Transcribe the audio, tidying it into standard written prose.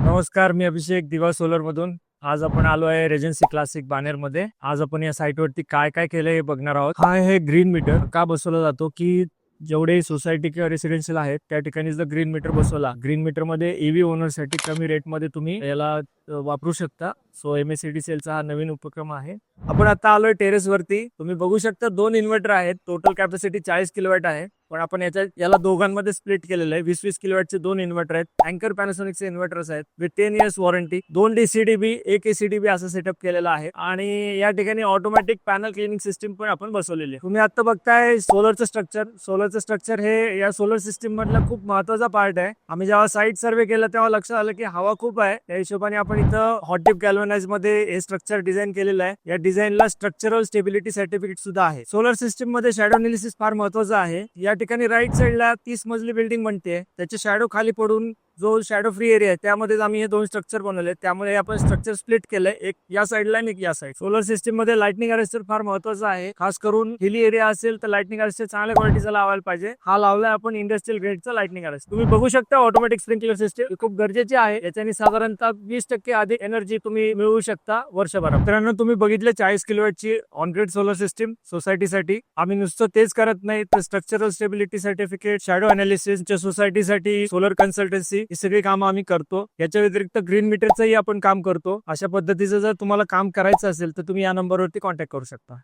नमस्कार, मी अभिषेक दिवा सोलर मधून. आज आपण आलो आहे रेजन्सी क्लासिक बानेरमध्ये. आज आपण या साईटवरती काय काय केलंय हे बघणार आहोत. हा आहे ग्रीन मीटर. का बसवला जातो की जेवढे सोसायटी किंवा रेसिडेन्शियल आहेत त्या ठिकाणी जर ग्रीन मीटर बसवला, ग्रीन मीटर मध्ये ईव्ही ओनरसाठी कमी रेट मध्ये तुम्ही याला वापरू शकता. सो MSEDCL चा हा नवीन उपक्रम आहे. आपण आता आलोय टेरेस वरती. तुम्ही बघू शकता 2 इन्व्हर्टर आहेत. टोटल कॅपॅसिटी 40 किलोवॅट आहे. पण आपण याला दोघांमध्ये स्प्लिट केलेलं आहे. 20-20 किलोवॅटचे 2 इन्व्हर्टर आहेत. अँकर पॅनासोनिकचे इन्व्हर्टर्स आहेत with 10 years warranty. 2 DCDB 1 ACDB असं सेटअप केलेला आहे. आणि या ठिकाणी ऑटोमॅटिक पॅनल क्लिनिंग सिस्टीम पण आपण बसवलेली आहे. तुम्ही आता बघताय सोलरचं स्ट्रक्चर हे या सोलर सिस्टीम मधला खूप महत्वाचा पार्ट आहे. आम्ही जेव्हा साईट सर्वे केला तेव्हा लक्षात आलं की हवा खूप आहे. त्या हिशोबाने आपण इथं हॉट टिप गॅल्व्हनाइज मध्ये हे स्ट्रक्चर डिझाईन केलेलं आहे. या डिझाईनला स्ट्रक्चरल स्टेबिलिटी सर्टिफिकेट सुद्धा आहे. सोलर सिस्टीम मध्ये शॅडो अनालिसिस फार महत्वाचा आहे. या ठिकाणी राईट साईडला 30 मजली बिल्डिंग बनते. त्याचे शॅडो खाली पडून जो शॅडो फ्री एरिया आहे त्यामध्ये आम्ही हे 2 स्ट्रक्चर बनवले. त्यामुळे आपण स्ट्रक्चर स्प्लिट केलंय, एक या साईडला आणि एक या साईड. सोलर सिस्टीम मध्ये लाइटनिंग अरेस्टर फार महत्वाचा आहे. खास करून हिली एरिया असेल तर लाइटनिंग अरेस्टर चांगल्या क्वालिटीचा लावायला पाहिजे. हा लावलाय आपण इंडस्ट्रियल ग्रेडचा लाइटनिंग अरेस्टर. तुम्ही बघू शकता ऑटोमॅटिक स्प्रिंकलर सिस्टीम खूप गरजेची आहे. याच्याने साधारणतः 20% अधिक एनर्जी तुम्ही मिळवू शकता वर्षभरात. मित्रांनो, तुम्ही बघितले 40 किलोवॅटची ऑन ग्रिड सोलर सिस्टीम सोसायटीसाठी. आम्ही नुसतं तेच करत नाही तर structural stability certificate, shadow analysis, सोसायटीसाठी सोलर कन्सल्टन्सी ही सगळी कामं आम्ही करतो. याच्या व्यतिरिक्त ग्रीन मीटरचंही आपण काम करतो. अशा पद्धतीचं जर तुम्हाला काम करायचं असेल तर तुम्ही या नंबरवरती कॉन्टॅक्ट करू शकता.